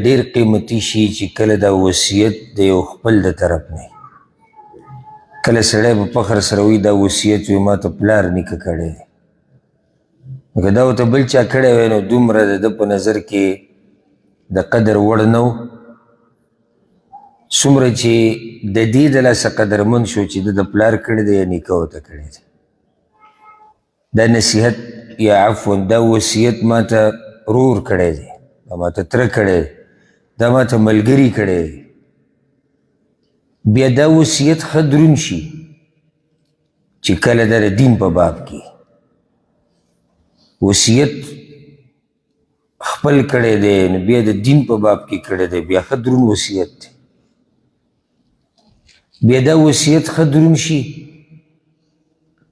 ډیر قیمتي شي چې کله دا وصیت د یو خپل د طرف نه کله سړی په فخر سره وایي دا وصیت وي ما ته پلار نیکه کړی دی که دا ورته بل چا کړی وی نو دومره د ده په نظر کې د قدر وړ نه و څومره چې د دې د لاسه قدرمند شو چې د پلار کړی دی یا نیکه ورته کړی دی دا نصیحت یا عفوا دا وصیت ما ته رور کړی دی دا ما ته تره کړی دی دا ما ته ملګري کړی دی بیا دا وصیت ښه دروند شي چې کله دا د دین په باب کې وصیت خپل کړی دی نو بیا د دین په باب کې کړی دی بیا ښه دروند وصیت دی بیا دا وصیت ښه دروند شي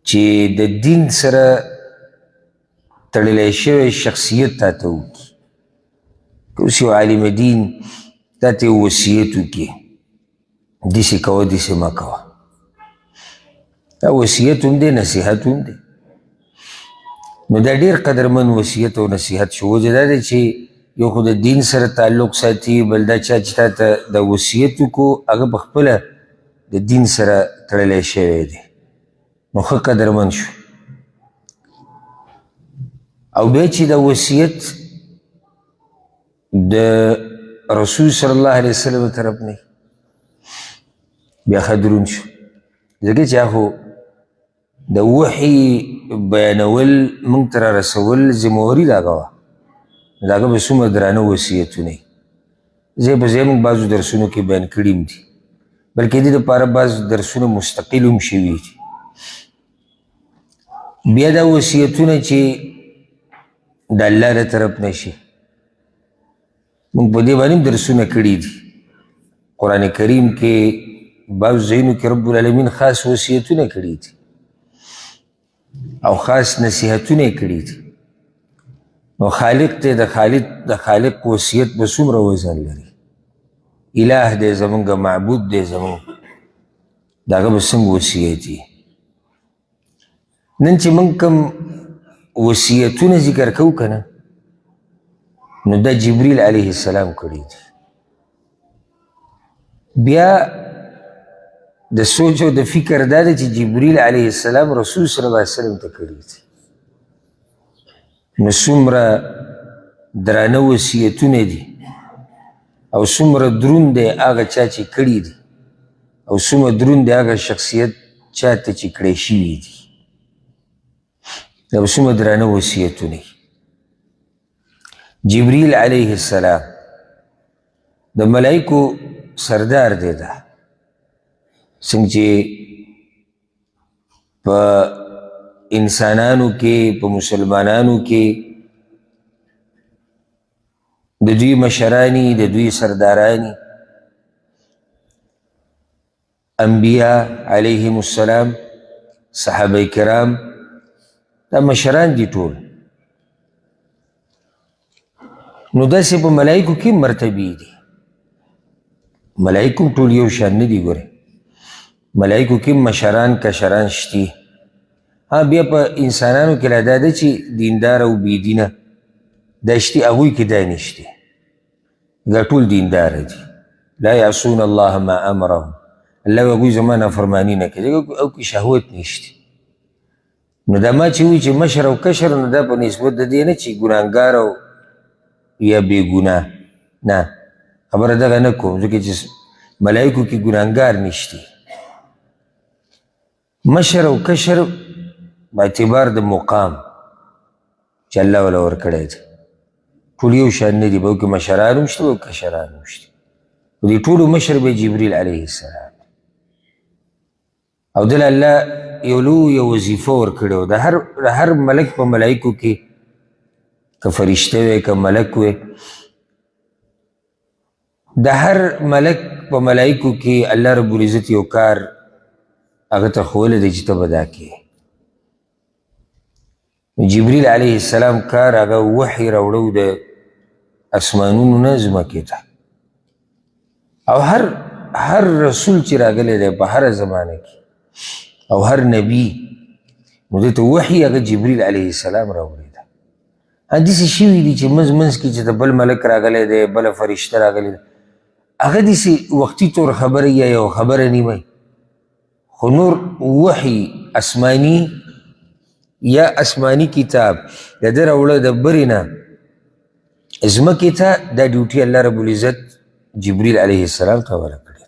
چې د دین سره تړلی شوی شخصیت تا ته وکړي که اوس یو عالم دین تا ته یو وصیت وکړي داسې کوه داسې مه کوه دا وصیت هم دی نصیحت هم دی نو دا ډېر قدرمند وصیت او نصیحت شو وجه دا دی چې یو خو د دین سره تعلق ساتي بل دا چا چې تا ته دا وصیت وکړو هغه په خپله د دین سره تړلی شوی دی نو ښه قدرمند شو او بیا چې دا وصیت د رسول صلی الله علیه وسلم طرف نه بیا ښه دروند شو ځکه چې خو د وحي بیانول موږ ته رارسول ذمهواري د هغه وه د هغه به څومره درانه وصیتونه وي ځای په ځای موږ بعضو درسونو کې بیان کړي هم دي بلکې دې دپاره بعض درسونه مستقل هم شوي دي بیا دا وصیتونه چې د الله د طرف نه شي موږ په دې باندې هم درسونه کړي دي قرآن کریم کې بعض ځایونو کې رب العالمین خاص وصیتونه کړي دي او خاص نصیحتونه یې کړي دي نو خالق ته د خالق وصیت به څومره وزن لري اله دی زمونږ معبود دی زمونږ د هغه به څنګه وصیت وي نن چې موږ کوم وصیتونه ذکر کوو که نه نو دا جبریل علیه السلام کړي دي بیا د سوچ او د فکر دا دی چې جبریل علیه السلام رسول صلی الله علیه وسلم ته کړي دي نو څومره درانه وصیتونه دي او څومره دروند دی هغه چا چې کړي دي او څومره دروند دی هغه شخصیت چا ته چې کړی شوي دي دا به څومره درانه وصیتونه جبریل علیه السلام د ملایکو سردار دی دا څنګه چې په انسانانو کې په مسلمانانو کې د دوی مشرانی د دوی سردارانی انبیاء علیهم السلام صحابه کرام دا مشران دي ټول نو داسې په ملایکو کې مرتبې دي ملایکو ټول یو شان نه دي ګوره ملایکو کې مشران کشران شتي بیا په انسانانو کې لا دا ده چې دیندار او بېدینه دا شتي هغوی کې دا نشته دا ټول دینداره دي لا یعصون الله ما امرهم الله هغوی زما نافرماني نه کوي او کې شهوت نشته نو دا ما چې وایي چې مشر او کشر نو دا په نسبت د دې نه چې ګناهګار او یا بېګناه نه خبره دغه نه کوم ځکه چې ملایکو کې ګناهګار نشته مشر او کشر با اعتبار د مقام چې الله وله ورکړی دی ټول یو شان نه دي به کې مشران هم شته او کشران هم شته د دې ټولو مشر به جبریل علیه السلام او دله الله یو لویه وظیفه ورکړې وه د هر ملک په ملایکو کې که فرشته وی که ملک وی د هر ملک په ملایکو کې الله رب العزت یو کار هغه ته ښوولی دی چې ته به دا کې جبریل علیه السلام کار هغه وحی راوړو د اسمانونو نه ځمکې ته او هر رسول چې راغلی دی په هره زمانه کې او هر نبی نو دې ته وحی هغه جبریل علیه السلام راوړی ده داسې شوي دي چې منځ منځ کې چې د بل ملک راغلی دی بله فرشته راغلی دی هغه داسې وختي طور خبره یا یو خبره نیمه خو نور وحي اسماني یا اسماني کتاب د ده راوړه د برې نه ځمکې ته دا ډیوټي الله رب العزت جبریل علیه السلام ته ورکړې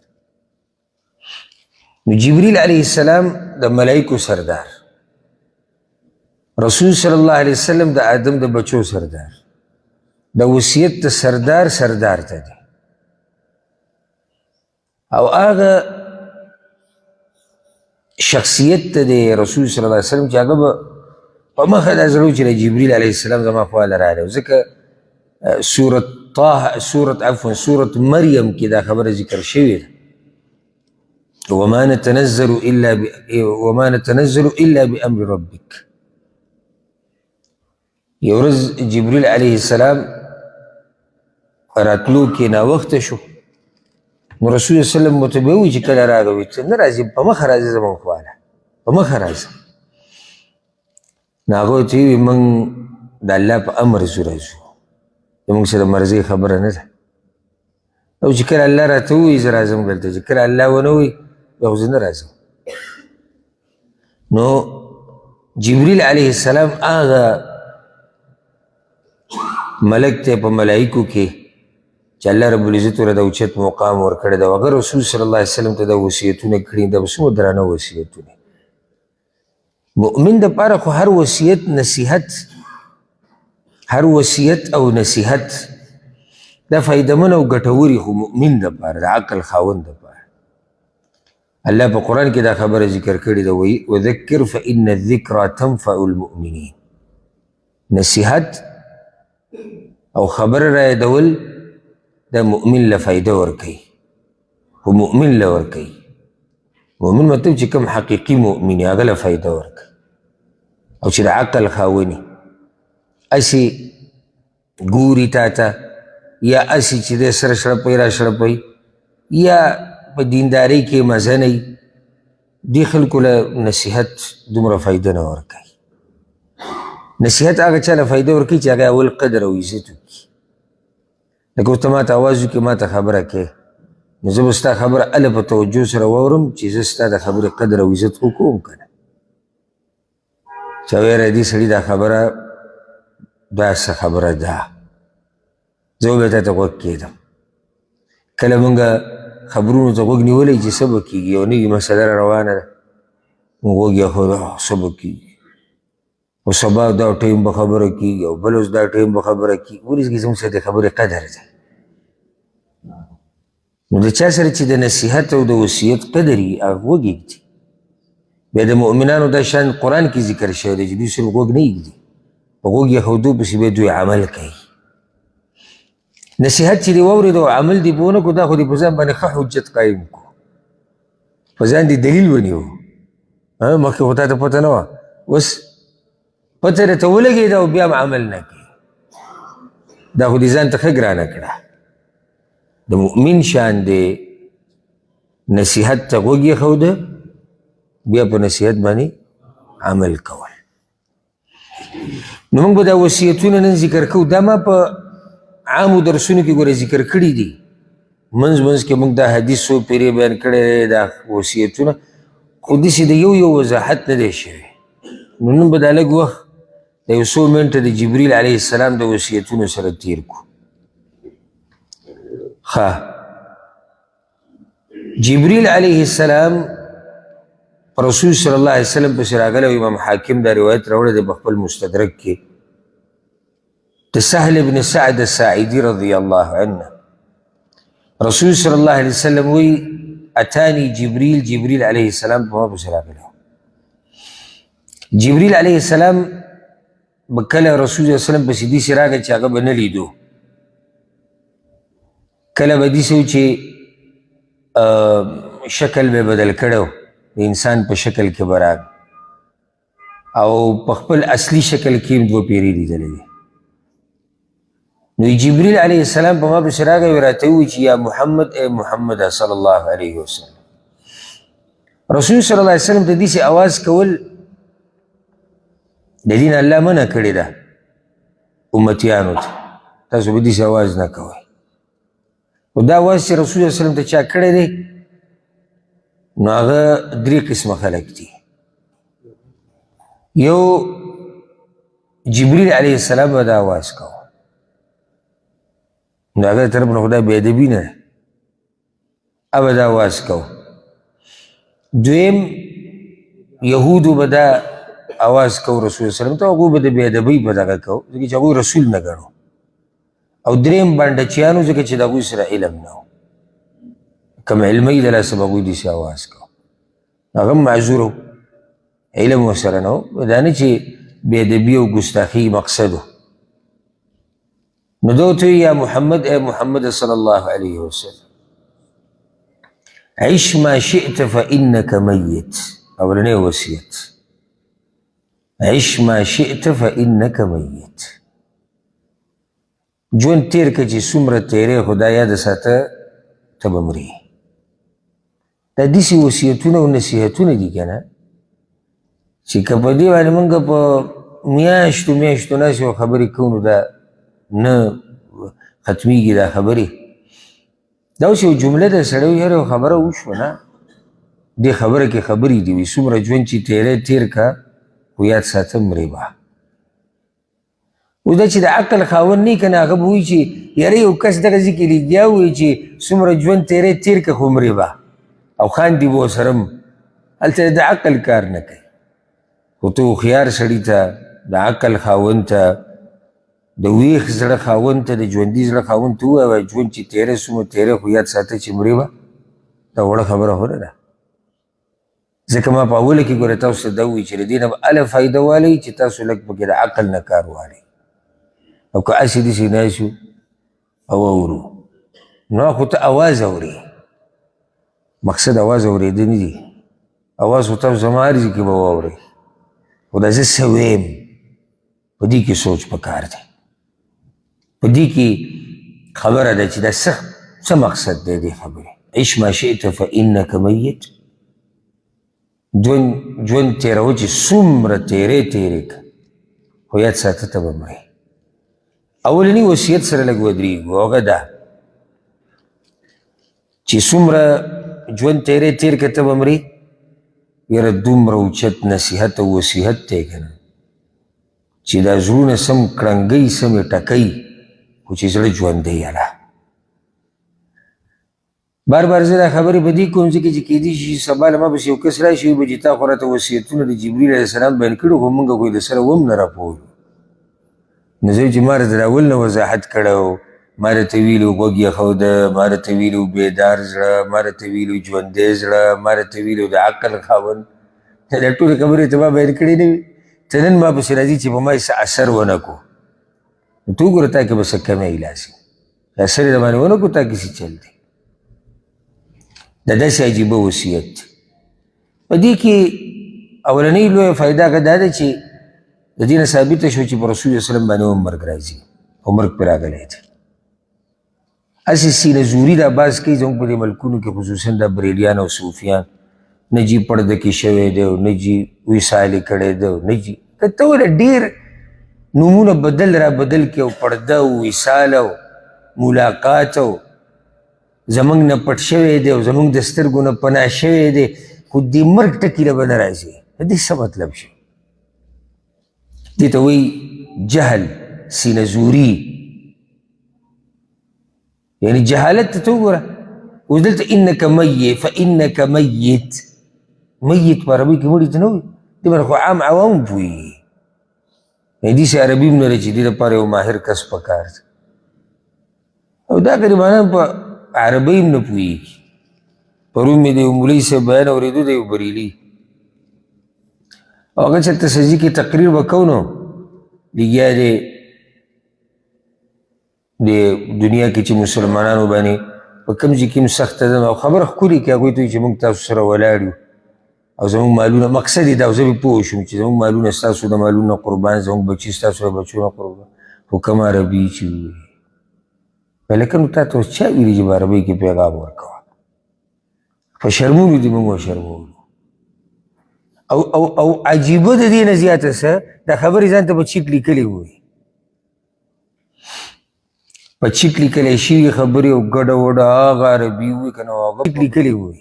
نو جبریل علیه السلام د ملایکو سردار رسول صلی الله علیه وسلم د آدم د بچو سردار د وصیت د سردار سردار ته دی او هغه شخصیت ته د رسول صلی الله علیه وسلم چې هغه به په مخه دا زړه چې د جبریل علیه السلام زما خواله راغلی ځکه سورة مریم کې دا خبره ذکر شوې ده وما نتنزل الا بامر ربک یو ورځ جبریل علیه السلام راتلو کې ناوخته شو نو رسول الله صلی الله علیه وسلم ورته به ووایي چې کله راغی ته نه راځي په مخه راځي زموږ خواله په مخه راځه نو هغه ورته ووایي موږ د الله په امر ځو راځو زموږ سره مرضۍ خبره نه ده او چې کله الله راته ووایي زه راځم دلته چې کله الله ونه ووایي بیا خو زه نه راځم نو جبریل علیه السلام هغه ملک ته په ملایکو کې چې الله رب العزت ورته د اوچت مقام ورکړی دی هغه رسول صلی الله علیه وسلم ته د وصیتونه کړي دا به څومره درانه وصیتونه مؤمن دپاره خو هر وصیت نصیحت هر وصیت او نصیحت دا فایدهمن او ګټوري خو مؤمن دپاره د عقل خاوند دپاره الله په قرآن کې دا خبره ذکر کړې ده وایي وذکر فإن الذکرى تنفع المؤمنین نصیحت او خبر را یادول دا مؤمن له فایده ورکوي خو مؤمن له ورکوي مؤمن مطلب چې کوم حقیقي مؤمن هغه له فایده ورکوي او چې د عقل خاوني اسې ګوري تا ته یا اسې چې دی سره شړپوي را شړپوي یا په دیندارۍ کې مزه نه وي دې خلکو له نصیحت دومره فایده نه ورکوي نصیحت هغه چا له فایده ورکوي چې هغه اول قدر او عزت وکړي لکه اوس ته ما ته آواز وکړي ما ته خبره کوې نو زه به ستا خبره هله په توجه سره واورم چې زه ستا د خبرې قدر او عزت خو کوم که نه چې ویره دې سړي دا خبره دا څه خبره ده زه به تا ته غوږ کېدم کله مونږ خبرونو ته غوږ نیولی چې څه به کېږي یو نوي مسله را روانه ده مونږ غوږ یې څه به کېږي او سبا دا ټایم به خبره کېږي او بل اوس دا ټایم به خبره کېږي ولې چې زموږ سره د خبرې قدر دی نو د چا سره چې د نصیحت او د وصیت قدر وي هغه غوږ یږدي بیا د مؤمنانو دا شان قرآن کې ذکر شوی دی چې دوی صرف غوږ نه یږدي په غوږ یې ښودو پسې بیا دوی عمل کوي نصیحت چې دې واورېد او عمل دې به ونه کړو دا خو دې په ځان باندې ښه حجت قایم کړو په ځان دې دلیل ونیو مخکې خو تا ته پته نه وه اوس پته درته ولګېده او بیا هم عمل نه کوي دا خو دې ځان ته ښه ګرانه کړه د مؤمن شان دی نصیحت ته غوږ یې ښوده بیا په نصیحت باندې عمل کول نو موږ به دا وصیتونه نن ذکر کوو دا ما په عامو درسونو کې ګوره ذکر کړي دي منځ منځ کې موږ دا حدیث څو پیرې بیان کړی دا وصیتونه خو داسې د یو وضاحت نه دی شوی نو نن به دا لږ وخت د یو څو منټه د جبریل علیه السلام د وصیتونو سره تیر کړو ښه جبریل علیه السلام رسول صلی الله علیه وسلم پسې راغلی او امام حاکم دا روایت راوړی دی په خپل مستدرک کې د سهل بن سعد الساعدي رضی الله عنه رسول صلی الله علیه وسلم وی اتانی جبریل علیه السلام په ما پسې راغلی جبریل علیه السلام به کله رسول صلی الله علیه وسلم پسې داسې راغی چې هغه به نه لیدو کله به داسې و چې شکل به بدل کړی د انسان په شکل کې به راغی او په خپل اصلي شکل کې هم دوه پیرې لیدلی دی نو جبریل علیه السلام په ما پسې راغی راته ووایي چې یا محمد ای محمد صلی الله علیه وسلم رسول صلی الله علیه وسلم ته داسې آواز کول د دین الله منع کړې ده امتیانو ته تاسو به داسې اواز نه کوئ خو دا اواز چې رسول الله وسلم ته چا کړی دی نو هغه درې قسمه خلک دي یو جبریل علیه السلام به دا اواز کوه نو هغه طرف نه خدا بې ادبي نه ده هغه دا اواز کوه دویم یهودو به دا اواز کوه رسول الله وسلم ته هغوی به د بې ادبۍ په دغه کوه ځکه چې هغوی رسول نه ګڼو او دریم بانډچیانو ځکه چې د هغوی سره علم نه و کم علمۍ د لاسه به هغوی داسې اواز کوه هغه هم معذور و علم ورسره نه و دا نه چې بې ادبي او ګستاخي مقصد و نو ده ورته یا محمد ای محمد صلی الله علیه وسلم عش ما شئت فإنك میت اولنی وصیت عش ما شئت فإنك میت ژوند تیر که چې څومره تیرې خو دا یاد ساته ته به مرې دا داسې وصیتونه او نصیحتونه دي که نه چې که په دې باندې موږ په میاشتو میاشتو ناست یو خبرې کوو نو دا نه ختمیږي دا خبرې دا اوس یو جمله ده سړی یاره یو خبره وشوه نه دې خبره کې خبرې دي وي څومره ژوند چې تیری تیر که خو یاد ساته مرې به اوس دا چې د عقل خاوند نه که نه هغه به وایي چې یاره یو کس دغه ځای کې لګیا وایي چې څومره ژوند تیری تیر که خو مرې به او خاندي به ورسره هم هلته د عقل کار نه کوي خو ته هوښیار سړي ته د عقل خاوند ته د ویښ زړه خاوند ته د ژوندي زړه خاوند ته ووایه ژوند چې تیری څومره تیری خو یاد ساته چې مرې به دا وړه خبره خو نه ده ځکه ما په اوله کې ګوره تاسو ته دا ووایي چې له دې نه به هله فایده والئ چې تاسو لږ پکې د عقل نه کار والئ او که هسې داسې ناست یو او اورو نو خو ته اواز اورې مقصد اواز اورېده نه دي اواز خو تاسو زما هر ځای کې به واورئ خو دا زه څه ویم په دې کې سوچ پکار دی په دې کې خبره ده چې دا څه مقصد دی دې خبرې عش ما شئت فإنک میت ژوند تېروه چې څومره تیرې تیرې که خو یاد ساته ته به مرې اولني وصیت سره لږ ودرېږو هغه ده چې څومره ژوند تیرې تیر که ته به مرې یاره دومره اوچت نصیحت او وصیحت دی که نه چې دا زړونه سم کړنګۍ سمې ټکۍ خو چې زړه ژوندی یله بار بار زه دا خبرې په دې کوم ځکه چې کیدای شي سبا له ما پسې یو کس راشي وایي به چې تا خو راته وصیتونه د جبریل علیه السلام بیان کړي خو موږ خو یې د سره وم نه راپوهیږو نو زه چې ما راته د اول نه وضاحت کړی و ما راته ویلي و غوږ یخوده ما راته ویلي و بیدار زړه ما راته ویلي و ژوندی زړه ما راته ویلي و د عقل خاوند دا ټولې خبرې ته ما بیان کړې نه وي ته نن ما پسې راځي چې په ما یې څه اثر ونه کړو نو ته وګوره تا کې به څه کمی ایلاسي اثر یې د باندې ونه کړو تا کې څه چل دی دا داسې عجیبه وصیت دی په دې کې اولنۍ لویه فایده هغه دا ده چې د دې نه ثابته شو چې په رسول الله وسلم باندې هم مرګ راځي او مرګ پرې راغلی دی هسې سینه زوري دا باز کوي زموږ په دې ملکونو کې خصوصا دا بریلیان او صوفیان نه جي پرده کې شوی دی او نه جي وصال یې کړی دی او نه جي که ته ولې ډېر نومونه بدل را بدل کې او پرده او وصال او ملاقات او زمونږ نه پټ شوی دی او زمونږ د سترګو نه پناه شوی دی خو دې مرګ ټکي له به نه راځي د دې څه مطلب شي دې ته وایي جهل سینه زوري یعنی جهالت ته وګوره اوس دلته انک میت فانک میت میت په عربي کې مړي ته نه وایي دې باندې خو عام عوام پوهېږي یعنې داسې عربي هم نه لري چې دې لپاره یو ماهر کس پکار دی او دا غریبانان په عربی هم نه پوهېږي پرون مې د یو مولوي صاحب بیان اورېدو د یو بریلي او هغه چېرته سجدې کې تقریر به کوو نو لګیا دی د دنیا کې چې مسلمانانو باندې په کوم ځای کې هم سخته ده او خبره ښکلې کړي هغوی ته وایي چې موږ تاسو سره ولاړ یو او زموږ مالونه مقصد یې دا زه به پوه شوم چې زموږ مالونه ستاسو د مالونه قربان زموږ بچي ستاسو د بچو قربان خو کوم عربي چې ووایي لکه نو تا ته اوس چا ویلي چې په عربۍ کې پیغام ورکوه په شرمونو دې موږ وشرمولو او عجیبه د دې نه زیاته څه دا خبرې ځان ته په چیک لیکلې ووایي په چیټ لیکلی شوي خبرې او ګډه وډه هغه عربي وي که نه هغه چیټ لیکلي وي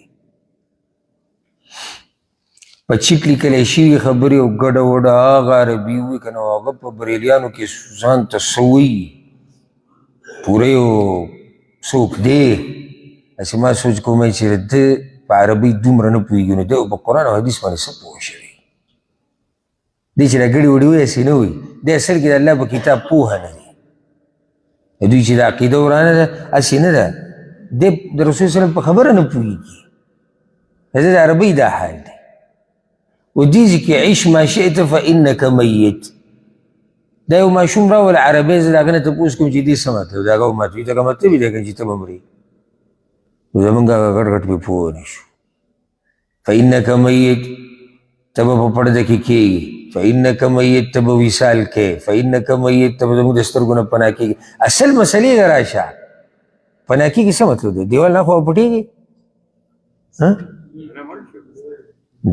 په چیټ لیکلی شوي خبرې او ګډه وډه هغه عربي وي که نه هغه په بریلیانو کې ځان ته څه وایي پوره یو څوک دی هسې ما سوچ کوم چې ده په عربي دومره نه پوهېږي نو دی په قرآن او حدیث باندې څه پوه شوی دی چې دا ګډې وډې وایي هسې نه وایي دی اصل کې د الله په کتاب پوهه نه دی دوی چې د عقیده ورانه ده هسې نه ده دی د رسول سلم په خبره نه پوهېږي د عربۍ دا حال دی ودې کې عيش ما شئت فإنك ميت دا یو ماشوم راوله عربۍ زه د هغه نه تپوس کوم چې دې څه مطلب د هغه مطلب وي دغه مطلب یې دی که چې ته به مرې زمونږ هغه غټ غټ پې پوه نه شو فإنك ميت ته به په پرده کې کېږي فإنك ميت ته به وصال کې فإنك ميت ته به زموږ د سترګو نه پناه کېږي اصل مسلې ته راشه پناه کېږي څه مطلب دی دیوال نه خو پټېږي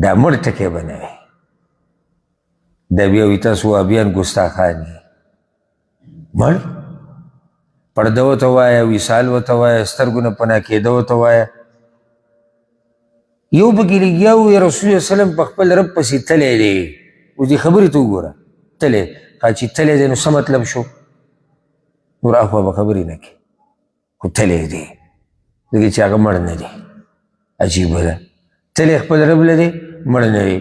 دا مړ ټکی به نه وي دا بیا وي تاسو وهابیان ګستاخان یې مړ پرده ورته وایه وصال ورته وایه سترګو نه پناه کېده ورته وایه یو پکې لګیا و رسول وسلم په خپل رب پسې تلی دی اوس دې خبرې ته وګوره تلی چې تلی دی نو څه مطلب شو نور اخوا به خبرې نه کوي خو تلی دی ځکه چې هغه مړ نه دی عجیبه ده تلی خپل رب لري مړ نه دی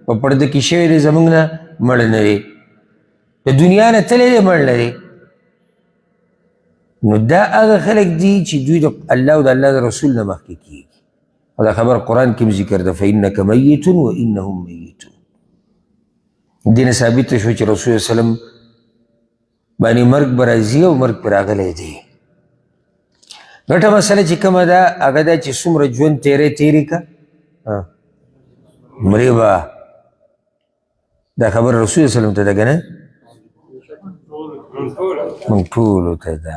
په پرده کې شوی دی زموږ نه مړ نه دی د دنیا نه تلی دی مړ نه دی نو دا هغه خلک دي چې دوی د الله او د الله د رسول نه مخکې کېږي او دا خبر قرآن کې ذکر ده فإنك ميت وإنهم ميتون دې نه ثابته شو چې رسول وسلم باندې مرګ به راځي او مرګ پرې راغلی دی غټه مسله چې کومه ده هغه دا چې څومره ژوند تېرې که مرې به دا خبر رسول وسلم ته ده که نه موږ ټولو ته ده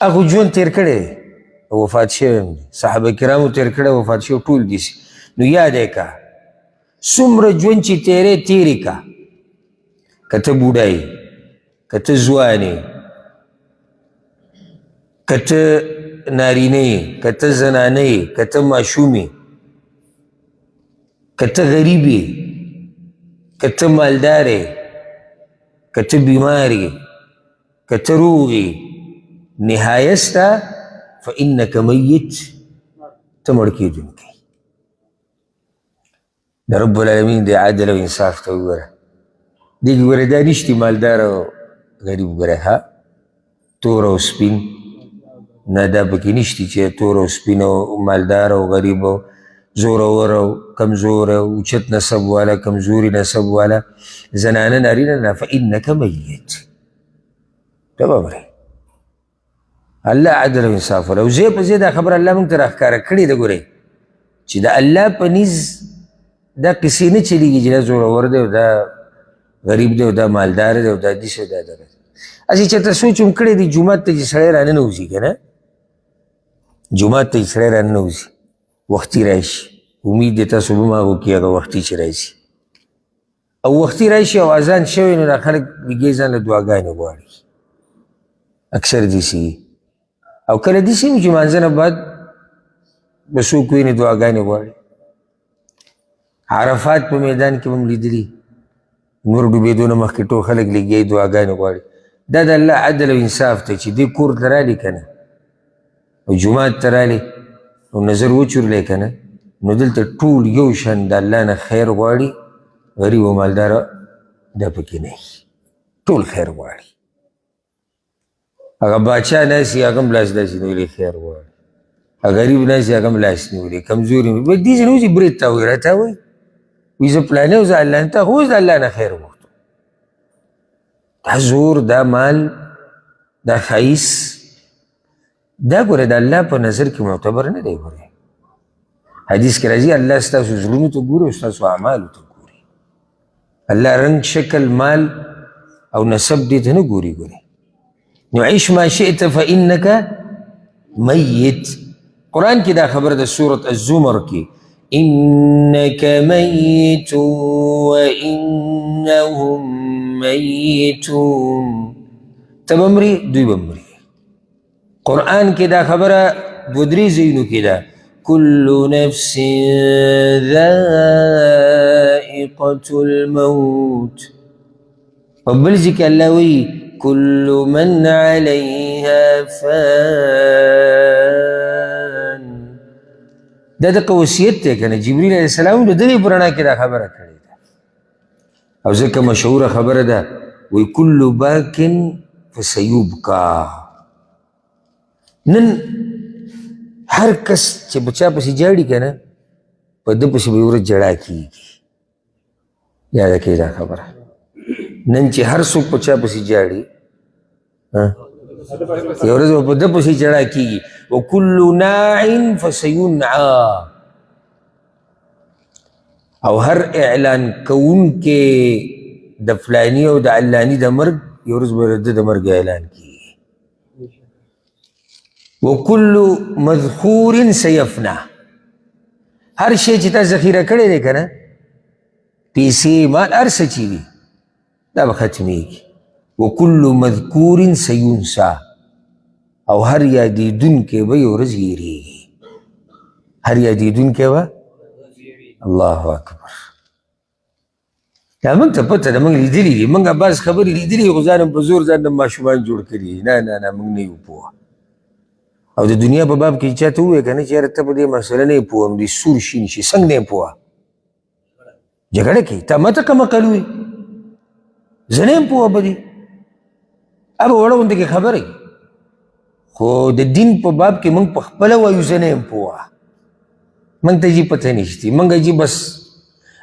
هغه ژوند تېر کړی دی وفات شوی هم دی صحابه کرامو تېر کړی وفات شوی ټول دي نو یاد یې که څومره ژوند چې تېرې که که ته بوډا یې که ته ځوان یې که ته نارینه یې که ته زنانه یې که ته ماشوم یې که ته غریب یې که ته مالدار یې که ته بیمار یې که ته روغ یې نهایت ستا فإنك ميت ته مړ کېدونکی د رب العالمین د عدل او انصاف ته وګوره دې کې ګوره دا نشتي مالدار او غریب ګوره ها تور او سپین نه دا پکې نشتي چې تور او سپین او مالدار او غریب او زورور او کمزور او اوچت نسب والا کمزوري نسب والا زنانه نارینه نه فإنك ميت ته به مرې الله عدل او انصاف ولا او زه په زه دا خبر الله موږ ته راښکاره کړې ده ګورئ چې د الله په نیز دا قصې نه چلیږي چې دا زورور دی او دا غریب دی او دا مالدار دی او دا داسې او دا دغه هسې چېرته سوچ هم کړی دی جومات ته چې سړی راننوځي که نه جومات ته چې سړی راننوځي وختي راشي امید دی تاسو به هم هغه وکړي هغه وختي چې راشي او وختي راشي او اذان شوی نو دا خلک لږې ځان له دعاګانې غواړي اکثر داسې او کله داسې وي چې مانځه نه بعد به څوک ویني دعاګانې غواړي عرفات په میدان کې به هم لیدلي نور ډوبېدو نه مخکې ټول خلک لګیا دعاګانې غواړي دا د الله عدل او انصاف دی چې دې کور ته رالي که نه او جومات ته رالي او نظر وچورلی که نه نو دلته ټول یو شان د الله نه خیر غواړي غریب او مالداره دا پکې نه ټول خیر غواړي هغه باچا ناسي هغه هم لاس داسې نیولي خیر غواړي هغه غریب ناسي هغه هم لاس نیولي کمزوري داسې نه وځي برید ته وایي راته وایي وي زه پلانې او زه الله ته خو اوس د الله نه خیر غوښتو دا زور دا مال دا ښایست دا ګوره د الله په نظر کې معتبر نه دی ګوره حدیث کې راځي الله ستاسو زړونو ته ګوري او ستاسو اعمالو ته ګوري الله رنګ شکل مال او نسب دې ته نه ګوري ګوره نو عيش ما شئت فإنك ميت قرآن کې دا خبر د سورة الزمر کې إنك ميت وإنهم ميتون ته به مرې دوی به مري. قرآن کې دا خبره دو درې ځایونو کې ده كل نفس ذائقة الموت. په بل ځای کې الله وایي كل من عليها فان. دا دغه وصیت دی که نه جبریل علیه السلام د دې په رڼا کې دا خبره کړې ده او ځکه مشهوره خبره ده وایي كل باک فسيبكى. نن هر کس چې بچا پسې جاړي که نه په ده پسې به یې ورځ ژړا کېږي. یاده کړئ دا خبره. نن چې هر څوک په چا پسې جاړي یو ورځ به په ده پسې ژړا کېږي. وکل ناع فسینعا. او هر اعلان کوونکې د فلاني او د علاني د مرګ یو ورځ به د مرګ اعلان کېږي. وکل مذخور سیفنا. هر شی چې تا ذخیره کړی دی که نه پیسې مال هر څه چې وي دا به ختمیږي. وکل مذکور سینسا. او هر یادیدونکی به یو ورځ هېرېږي. هر یادیدونکی به الله اکبر. دا موږ ته پته ده موږ لیدلي دي. موږ بعض خبرې لیدلي خو ځان هم په زور ځان هم ماشومان جوړ کړي. نه نه نه موږ نه یو پوه. او د دنیا په باب کې چاته ووایه که نه چې یاره ته په دې مسله نه یې پوه نو دې سور شین شي څنګه نه یې پوه جګړه کوي. تا ماته کوم عقل وایي زه نه یم پوه په دې. هغه وړه غوندې کې خبرې خو د دین په باب کې موږ په خپله وایو زه نه یم پوه. موږ ته جي پته نشتي. موږ جي بس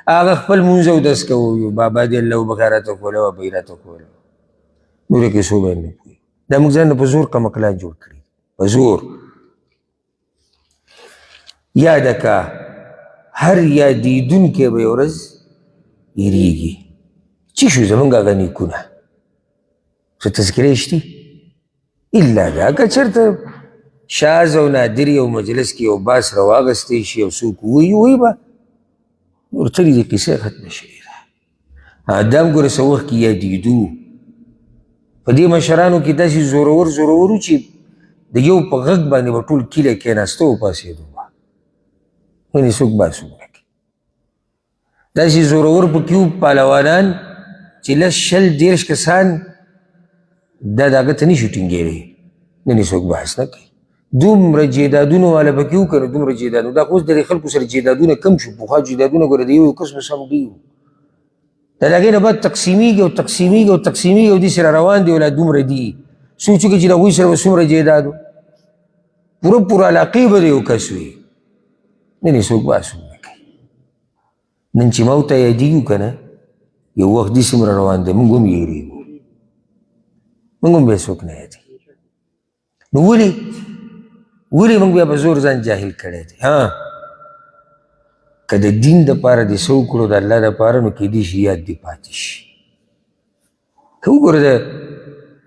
هغه خپل مونځ اودس کوو بابا دې الله وبښه راته کوله بابا یې راته کوله نورې کیسو باندې نه پوهېږو. دا موږ ځان په زور کم عقلان جوړ کړي په زور. یاده که هر یادیدونکی به یو ورځ هېرېږي. چی شو زمونږ هغه نیکونه څه تذکرې شتي الا دا که چېرته شاز او نادر یو مجلس کې یو باس راواغستی شي او څوک ووایي به ورته دې قیسې ختمه شوې ده. دا هم ګوره څه وخت کې یادېدو په دې مشرانو کې داسې زورور زورور و چې د یو په غږ باندې به ټول کیله کېناسته و پاسېدو به یعنې څوک باسو نه کوي. داسې زورور پکې وو پهلوانان چې لس شل دېرش کسان دا د هغه ته نشو ټینګېدی نن یې څوک بحث نه کوي. دومره جیدادونه والا پکې وو که نه دومره جیدادونه. دا خو اوس د دې خلکو سره جیدادونه کم شو. پخوا جیدادونه ګوره د یو قسم سمګي وو. د هغې نه بعد تقسیمیږي او تقسیمیږي او تقسیمیږي او دې سره روان دي ولا دومره دي. سوچ وکړي چې د هغوی سره به څومره جیداد و. پوره پوره علاقې به د یو کس وي. نن یې څوک بحث نه کوي. نن چې موت ته یادېږو که نه یو وخت دې څومره روان دی موږ هم یېرېږو. موږ هم بیا څوک نه یادېږي. نو ولې موږ بیا په زور ځان جاهل کړی دی. که د دین دپاره دې څه وکړو د الله دپاره نو کیدای شي یاد دې پاتې شي. که وګوره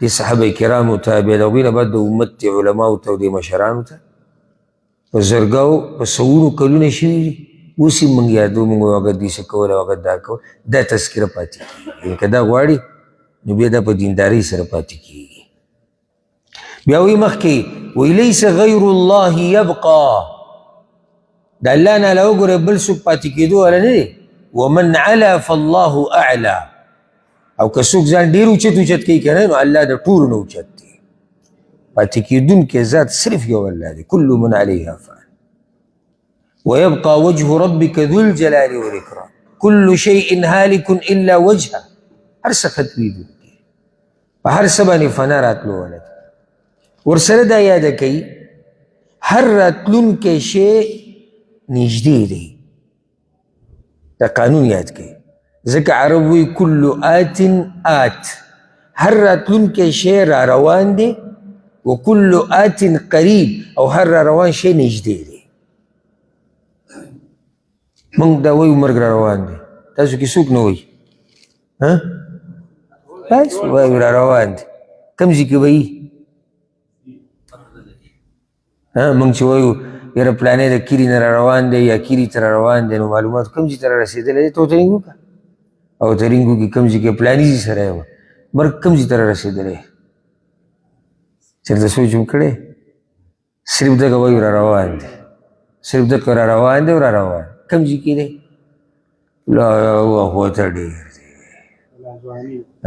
د صحابه کرامو ته بیا د هغوی نه بعد د امت د علماو ته او د مشرانو ته په زرګاو په سوونو کلونه شوي دي. اوس یې موږ یادو موږ هغه داسې کول او هغه دا کول دا تذکره پاتې کېږي. که دا غواړي نو بیا دا په دیندارۍ سره پاتې کېږي. بیا وایي مخکې وایي لیس غیر الله یبقا. د الله نه علاوه ګوره بل څوک پاتې کېدو والا نه دی. ومن علا فالله اعلا. او که څوک ځان ډېر اوچت اوچت کوي که نه نو الله د ټولو نه اوچت دی. پاتې کېدونکی ذات صرف یو الله دی. کل من علیها فان ويبقى وجه ربك ذو الجلال والإكرام. كل شيء هالك إلا وجهه. هر څه ختمېدونکی په هر څه باندې فنا راتلو والا دی. ورسره دا یاده کوي هر راتلونکی شی نږدې دی. دا قانون یاد کوي ځکه عرب وایي کل آت آت. هر راتلونکی شی را روان دی وکل آت قریب او هر را روان شی نږدې دی. موږ دا وایو مرګ را روان دی. تاسو کې څوک نه وایي بس وایو را روان دی. کوم ځای کې وایي موږ چې وایو یاره پلانې د کلي نه را روان دی یا کلي ته را روان دی نو معلومات کوم ځای ته را رسېدلی دی. توترینګ وکړه او ترینګو کې کوم ځای کې پلاني ځای سره یم مرګ کوم ځای ته را رسېدلی چېرته سوچ هم کړی صرف دغه وایي را روان دی صرف دغه را روان دی او را روان کوم ځای کې دی لا خو ته ډېر دی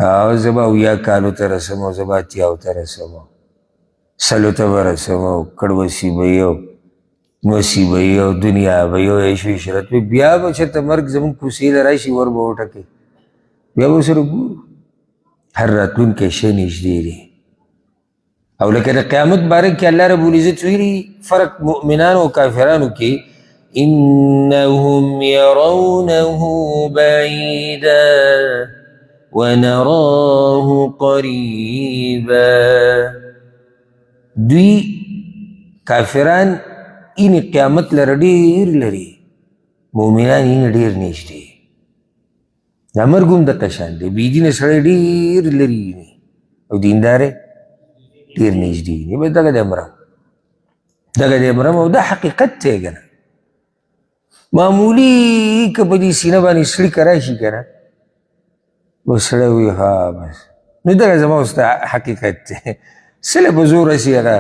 او زه به اویا کالو ته رسم او زه به اتیاو ته رسم سلو ته به رسم او کړوسي به یې او موسي به یې او دنیا به یې او عیش و عشرت به بیا به چېرته مرګ زموږ کوڅې له راشي ور به وټکوي بیا به ورسره ګورو هر راتلونکی شی نږدې دی او لکه د قیامت باره کې الله رب العزت ویلي فرق مؤمنانو او کافرانو کې انهم يرونه بعيدا ونراه قريبا دوی کافران این قیامت لره ډېر لري مؤمنان این ډېر نږدې دا مرګ هم دقه شان دی بېدینه سړی ډېر لري او دیندار ډېر نږدې دی بس دغه دی مرم او دا حقیقت دی که نه معمولي که په دې سینه باندې سړي که راشي که نه بس سړی وایي ها بس نو دغه زما اوس حقیقت دی سله په زور رسي هغه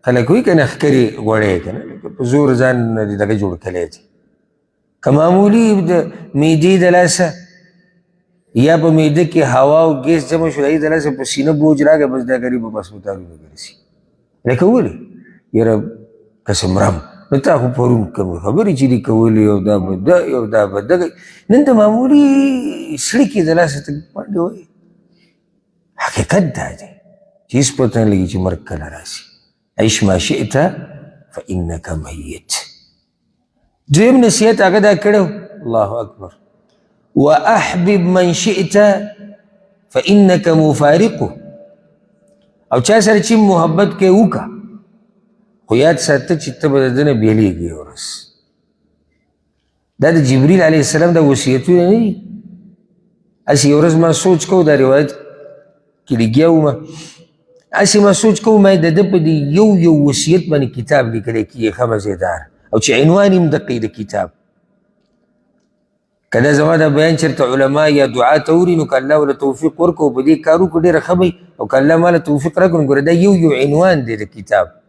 خلک وایي که نه ښکرې غوړی که نه په زور ځان دغه جوړ کړی دی که معمولي د معدې د لاسه یا په معده کې هوا او ګیس جمع شو د لاسه په سینه بوج راغی بس دا غریب په هسپتالونو کې رسي لکه ولې یاره کسې مرم نو تا خو پرون کومې خبرې چې دي کولې او دا به دا او دا به دغه نن د معمولي سړي کې د لاسه ته باندې وایي حقیقت دا دی چې هېڅ پته نه لګي چې مرګ کله راسي عیش ما شئت فانک میت دویم نصیحت هغه دا کړی الله اکبر واحبب من شئت فانك مفارقه او چا سره چې محبت کې وکړه خو یاد ساته چې ته به د ده نه بېلېږي ورځ دا د جبریل علیه السلام د وصیتونه نه دي هسې یو ورځ ما سوچ کو دا روایت کې لګیا ومه هسې ما سوچ کو ما د ده په دې یو وصیت باندې کتاب لیکلی کېږي ښه مزېدار او چې عنوان یې هم دقه د کتاب که دا زما دا بیان چېرته علما یا دعا ته اوري نو که الله ورله توفیق ورکړو په دې کار وکړو ډېره ښه به او که الله ماله توفیق راکړو نو ګوره دا یو عنوان دی د کتاب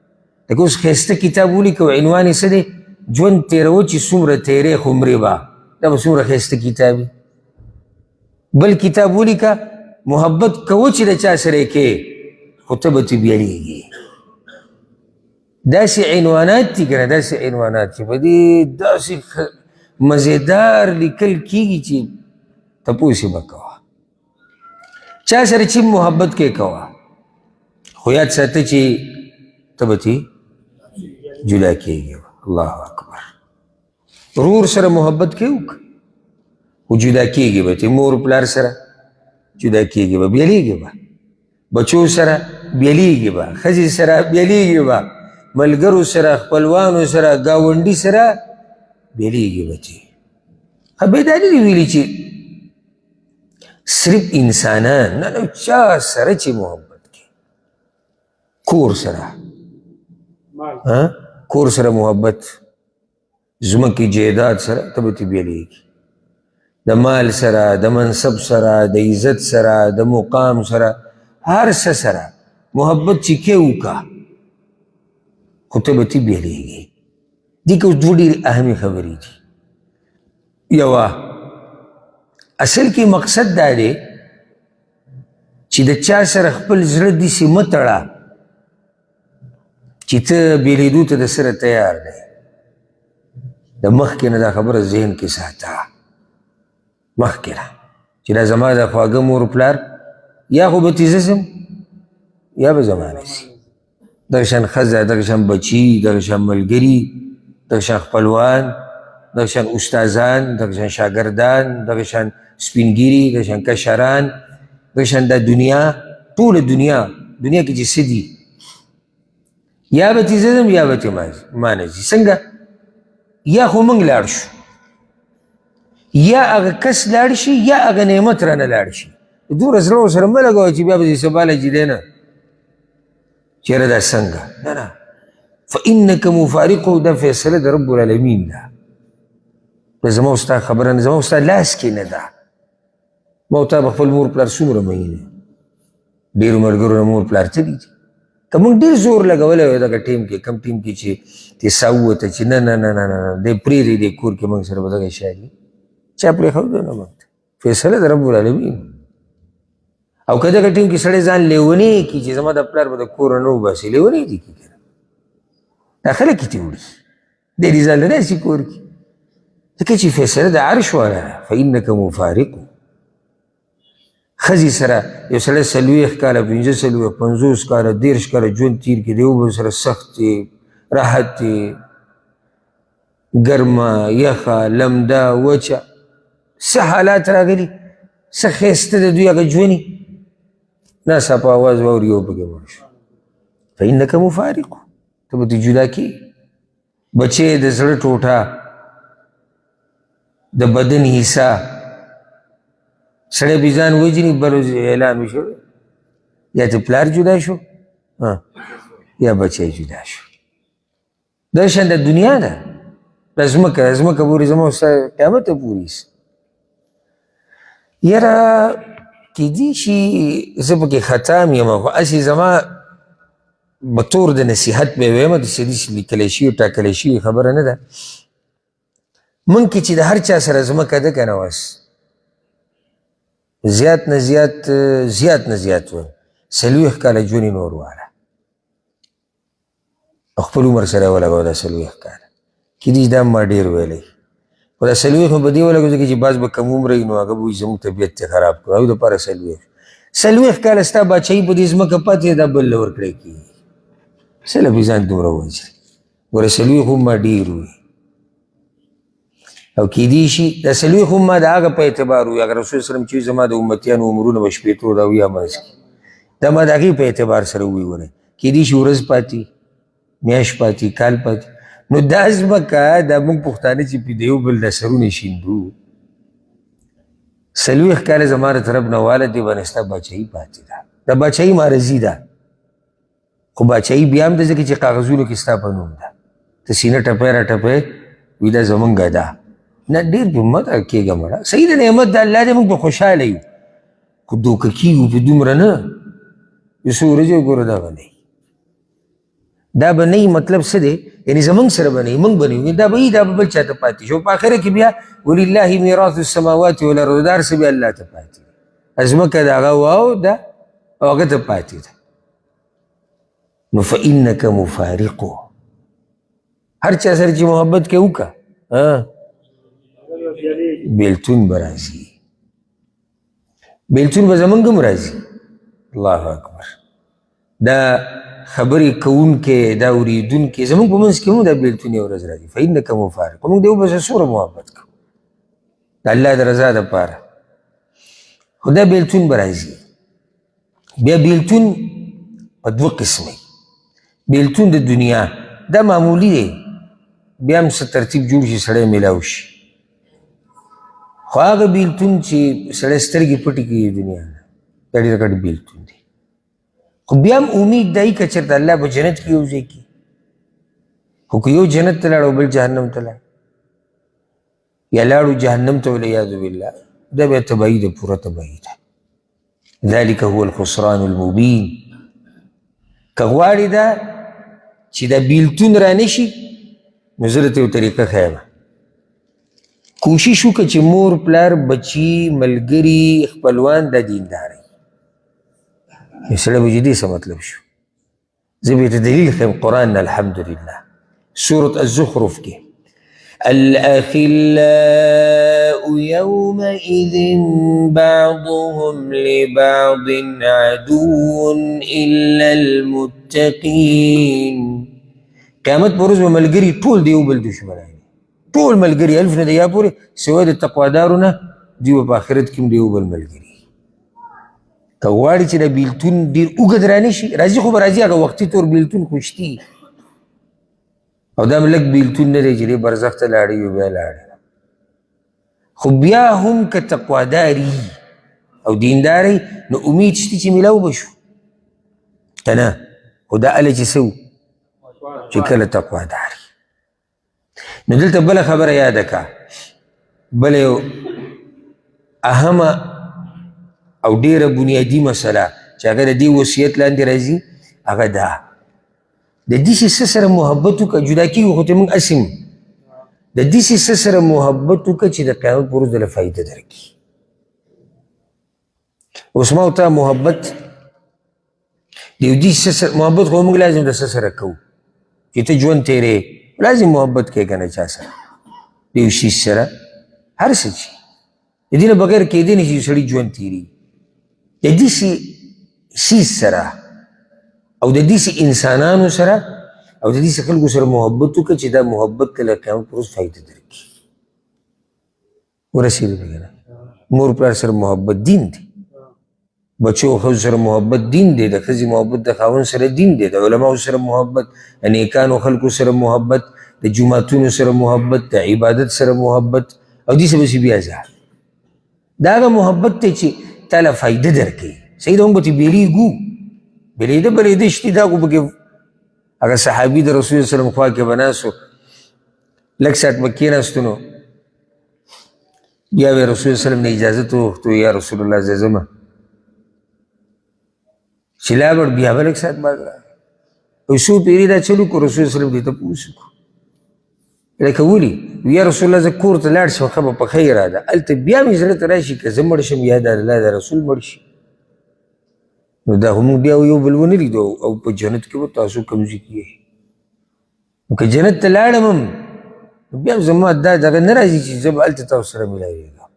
لکه اوس ښایسته کتاب ولیکو عنوان یې څه دی ژوند تېروه چې څومره تېرې خو مرې به دا به څومره ښایسته کتاب وي بل کتاب ولیکه محبت کوه چې د چا سره یې کې خو ته به ترې بیلیږي داسې عنوانات دي که نه داسې عنوانات چې په دې داسې مزیدار لیکل کېږي چې تپوس یې به کوه چا سره چې محبت کې کوه خو یاد ساته چې ته به ترې جدا کېږي الله اکبر ورور سره محبت کې وکړه خو جدا کېږي به ترې مور پلار سره جدا کېږي به بیلیږي به بچو سره بیلیږي به ښځې سره بیلیږي به ملګرو سره خپلوانو سره ګاونډي سره بیلیږي به چې خبرې دا نه دي ویلي چې صرف انسانان نه نو چا سره چې محبت کې کور سره کور سره محبت ځمکې جایداد سره ته به ترې بیلیږي د مال سره د منصب سره د عزت سره د مقام سره هر څه سره محبت چې کې وکړه خو ته به ترې بیلیږي دې کې اوس دوه ډېرې اهمې خبرې دي یوه اصل کې مقصد دا دی چې د چا سره خپل زړه داسې مه تړه چې ته بیلیدو ته د سره تیار دی د مخکې نه دا خبره ذهن کې ساته مخکې نه چې دا زما د خواږه مور پلار یا خو به تیزه سم یا به زما نسي دغه شان ښځه دغه شان بچي دغه شان ملګري دغه شان خپلوان دغه شان استادان دغه شان شاګردان دغه شان سپینګیري دغه شان کشران دغه شان دا دنیا ټوله دنیا کې چې څه دي یا به تیزه ځم یا به ترې ما نه ځي څنګه یا خو موږ لاړ شو یا هغه کس لاړ شي یا هغه نعمت رانه لاړ شي دومره زړه ورسره مه لګوه چې بیا به دې سبا له جدی نه چېرې دا څنګه نه فانک مفارقه دا فیصله د رب العالمین ده دا زما او ستا خبره نه زما او ستا لاس کې نه ده ما او تا به خپل مور پلار څومره مینې ډېرو ملګرو نه مور پلار تلي دي که موږ ډېر زور لګولی وی دغه ټیم کې کم ټیم کې چې تیسا ووته چې نه نه نه نه نه دی پرېږدی دی کور کې موږ سره به دغه شی دي چا پرېښوده نه موږ ته فیصله د رب العالمین او که دغه ټیم کې سړی ځان لیونی کړي چې زما د پلار به د کوره نه وباسي لیونی دي کړي که نه دا خلک یې وړي دی دې ځان له داسې کور کې ځکه چې فیصله د عرش والا ده فانک مفارقو ښځې سره یو سړی 40 کاله 45 50 کاله 30 کاله ژوند تیر کړي د یو بل سره سخت دی راحت دی ګرمه یخه لمده وچه څه حالات راغلي څه ښایسته د دوی هغه ژوند ناڅاپه اواز واوري یو پکې مړ شو فانک مفارقو ته به دې جدا کړي بچې د زړه ټوټه د بدن حصہ سړی بې ځان وژني بل اعلان وشو یا ته پلار جدا شو یا بچی جدا شو دا شان د دنیا ده دا ځمکه پورې زما ستا قیامت ته پورې یاره کیدای شي زه پکې خطا م یم خو هسې زما به طور د نصیحت به ویم داسې لیکلی شوي ټاکلی شوي خبره نه ده موږ کې چې د هر چا سره ځمکه ده که نه وس زیات نه زیات وایم 40 کاله ژوند یې نور واله خپل عمر سره یې ولګوه دا 40 کاله کیدای شي دا ما ډېر ویلی خو دا 40 مې په دې ولګوه ځکه چې بعض به کم عمره وي نو هغه به وایي زموږ طبیعت یې خراب کړو هغوی دپاره 40 کاله ستا باچایي په دې ځمکه پاتې دا بل له ورکړی کېږي څه له بې ځان دومره ووجري ګوره 40 هم ما ډېر وي او کیدای شي دا 40 هم ما د هغه په اعتبار وي هغه رسول صلی چې زما د امتیانو عمرونه به شپېتو دا ویا منځ کې دا ما د هغې په اعتبار سره وویونه کیدای شي ورځ پاتې میاشت پاتې کال پاتې نو دا ځمکه دا موږ پښتانه چې په د یو بل د سرونه شیندو 40 کاله زما د طرف نه واله دې باندې ستا باچایي پاتې ده دا باچایي مارضي ده خو باچایي بیا هم ده ځکه چې کاغذونو کې ستا په نوم ده ته سینه ټپی را ټپی وي دا زمونږ ده نه ډېر په مه کېږه مړه صحیح د نعمت د الله دی موږ په خوشحاله یو خو دوکه کېږو په دومره نه یو څو ورځې وګوره دا به نه دا به نه مطلب څه دی یعنې زمونږ سره به نه موږ به نه دا به دا به بل چا ته پاتې شو په آخره کې بیا ولله میراث السماوات والارض دا هر څه بیا الله ته پاتې ده ځمکه د هغه واو ده او هغه ته پاتې ده نو فانک مفارقو هر چا سره چې محبت کې وکړه بیلتون به راځي بیلتون به زمونږ هم راځي الله اکبر دا خبرې کوونکې دا اورېدونکې زمونږ په منځ کې هم دا بیلتون یو ورځ راځي فانک مفارقو موږ د یو بل سره څومره محبت کوو د الله د رضا دپاره خو دا بیلتون به راځي بیا بیلتون په 2 قسمه بیلتون د دنیا دا معمولی دی بیا هم څه ترتیب جوړ شي سړی میلاو شي خو هغه بیلتون چې سړی سترګې پټې کړي دنیا نه دا ډېر غټ بیلتون دی خو بیا هم امید دی که چېرته الله په جنت کې یو ځای کړي خو که یو جنت ته لاړ او بل جهنم ته لاړ یا لاړو جهنم ته والعیاذ بالله دا بیا تباهي ده پوره تباهي ده ذلک هو الخسران المبین که غواړې دا چې دا بیلتون را نشي نو زه درته یو طریقه ښیم کوشش وکړه چې مور پلار بچي ملګري خپلوان دا دینداره وي سړی به جدي څه مطلب شو زه به یې دلیل ښیم قرآن نه الحمدلله سورة الزخرف کې الأخلاء يومئذ بعضهم لبعض عدو إلا المتقين قیامت پر ورځ به ملګري ټول د یو بل دشمنان ټول ملګري الف نه د یا پورې سوی د تقوادارو نه دوی به په آخرت کې هم د یو بل ملګري که غواړي چې د بیلتون ډېر اوږد را نه شي راځي خو به راځي هغه وختي طور بیلتون خو شتي او دا لږ بیلتون نه دی چې دی برزخ ته لاړې یو بیا لاړې خو بیا هم که تقواداري او دینداري نو امید شته چې میلاو به شو که نه خو دا هله چې څه و چې کله تقواداري نو دلته بله خبره یاده که بله یو اهمه او ډیره بنیادی مسله چې هغه د دې وصیت لاندې راځي هغه دا د داسې څه سره محبت وکړه جدا کېږو خو ته موږ هسې د داسې څه سره محبت وکړه چې د قیامت په ورځ دله فایده درکړي اوس ما ورته محبت د یو داسې څه سره محبت خو موږ لازم د څه سره کوو چې ته ژوند تېرې لازم محبت کوې که نه چا سره د یو شي سره هر څه چې د دې نه بغیر کېدی نه شي سړي ژوند تېرېږي د داسې شي سره او د داسې انسانانو سره او د داسې خلکو سره محبت وکړه چې دا محبت ته له قیامت پر ورځ فایده درکړي ورسېدو که نه مور پلار سره محبت دین دی بچو ښځو سره محبت دین دی د ښځې محبت د خاوند سره دین دی د علماو سره محبت د نیکانو خلکو سره محبت د جوماتونو سره محبت د عبادت سره محبت او داسې بسې بیا ځه دا هغه محبت دی چې تا له فایده درکوي صحیح ده موږ به ترې بېلېږو بېلېده شتي دا خو پکې هغه صحابي د رسول الله وسلم خوا کې به ناست و لږ ساعت به کېناستو نو بیا به رسول الله وسلم نه اجازت وغوښتو یا رسول الله زه ځمه چې لاړ بیا به لږ ساعت بعد راغی وایي څو پېرې دا چل وکړو رسول الله وسلم دې تپوس وکړو لکه ولي یا رسول الله زه کور ته لاړ شم ښه به پخی راده هلته بیا مې زړه ته راشي که زه مړ شم یا د الله د رسول مړ شي نو دا خو موږ بیا یو بل ونه لیدو او په جنت کې به تاسو کمزي کیږئ نو که جنت ته لاړم هم نو بیا زما دا دغه نه راځي چې زه به هلته تاسو سره ملاوېږم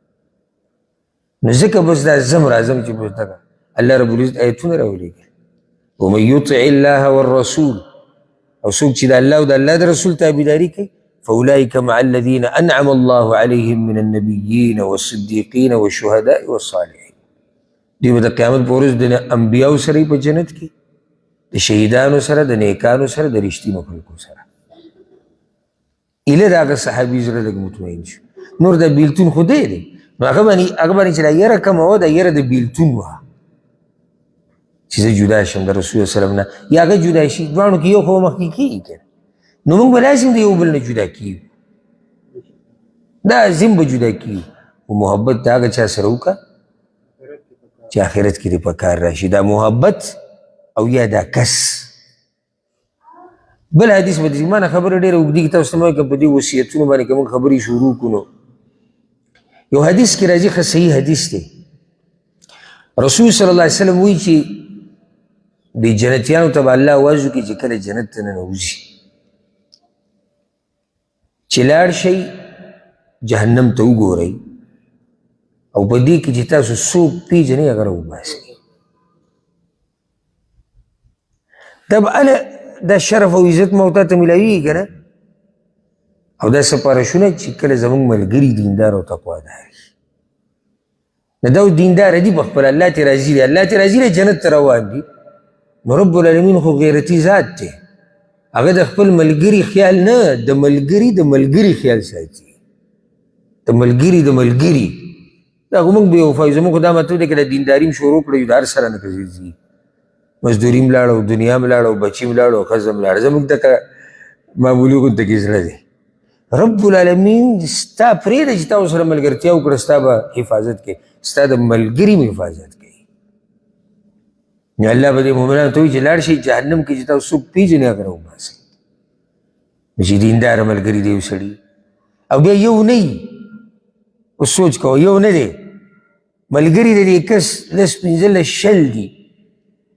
نو ځکه بس دا زم راځم چې بس دغه الله رب العزت آیتونه راولېږل ومن یطع الله والرسول او څوک چې د الله او د الله د رسول تابعداري کوي فأولئك مع الذين أنعم الله عليهم من النبيين والصديقين والشهداء والصالحين دوی به د قیامت په ورځ د انبیاو سره په جنت کې د شهیدانو سره د نیکانو سره د رښتینو خلکو سره ایله د هغه صحابي زړه لږ مطمئن شو نور د بیلتون خو دی نو هغه باندې چې دا یره کومه وه د یره د بیلتون وه چې زه جدا شم د رسول وسلم نه یا هغه جدا شي دواړو کې یو خو مخکې کېږي که نو موږ به لازم د یو بل نه جدا کېږو دا لازم به جدا کېږو خو محبت د هغه چا سره وکړه چې آخرت کې دې په کار راشي دا محبت او یا دا کس بل حدیث به ما نه خبره ډېره اوږدې کې تاسو ته مه که په دې وصیتونو باندې که موږ خبرې شروع کړو نو یو حدیث کې راځي ښه صحیح حدیث دی رسول صلی الله علیه وسلم وایي چې د جنتیانو ته به الله آواز وکړي چې کله جنت ته ننوځي چې لاړ شئ جهنم ته وګورئ او په دې کې چې تاسو څوک پېژنئ هغه راوباسئ دا به دا شرف او عزت مو تا ته میلاویږي که نه او دا سپارښونه چې کله زموږ ملګري دیندار او تقوادار شي نو دا دیندار دي په خپل الله ته راضي دي الله ته راضي دی جنت ته روان دي نو رب العالمین خو غیرتي ذات دی هغه د خپل ملګري خیال نه د ملګري خیال ساتي د ملګري دا خو موږ بې وفایو زموږ خو دا مطلب دی که د دینداري م شروع کړی د هر سره نه ځي مزدوري م لاړه او دنیا م لاړه او بچي م لاړه او ښځه م لاړه زموږ دکه معمولي غونته کې زړه دی رب العالمین ستا پرېږده چې تا ورسره ملګرتیا وکړه ستا به حفاظت کوي ستا د ملګري م حفاظت کوي نو الله به دې مؤمنانو ته وایي چې لاړ شئ جهنم کې چې تاسو څوک پېژنئ هغه راوباسئ نو چې دینداره ملګري دی یو سړي او بیا یو نه وي اوس سوچ کوه یو نه دی ملګري د دې کس لس پنځلس شل دي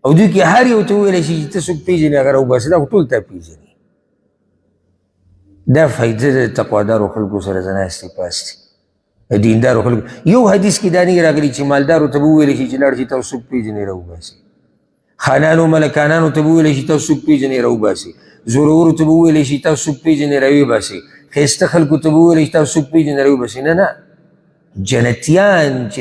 او دوی کې هر یو ته وویلی شي چې ته څوک پېژنې هغه راوباسې دا خو ټول تا پېژني دا فایده د تقوادارو خلکو سره زه ناستې پاستې د دیندارو خلکو یو حدیث کې دا نه راغلي چې مالدارو ته به وویلی شي چې لاړ شي تاسو څوک پېژنې راوباسې خانانو ملکانانو ته به وویلی شي تاسو څوک پېژنې راوباسې زورورو ته به وویلی شي تاسو څوک پېژنې راوباسې ښایسته خلکو ته به وویلی شي تاسو څوک پېژنې راوباسې نه جنتیان چې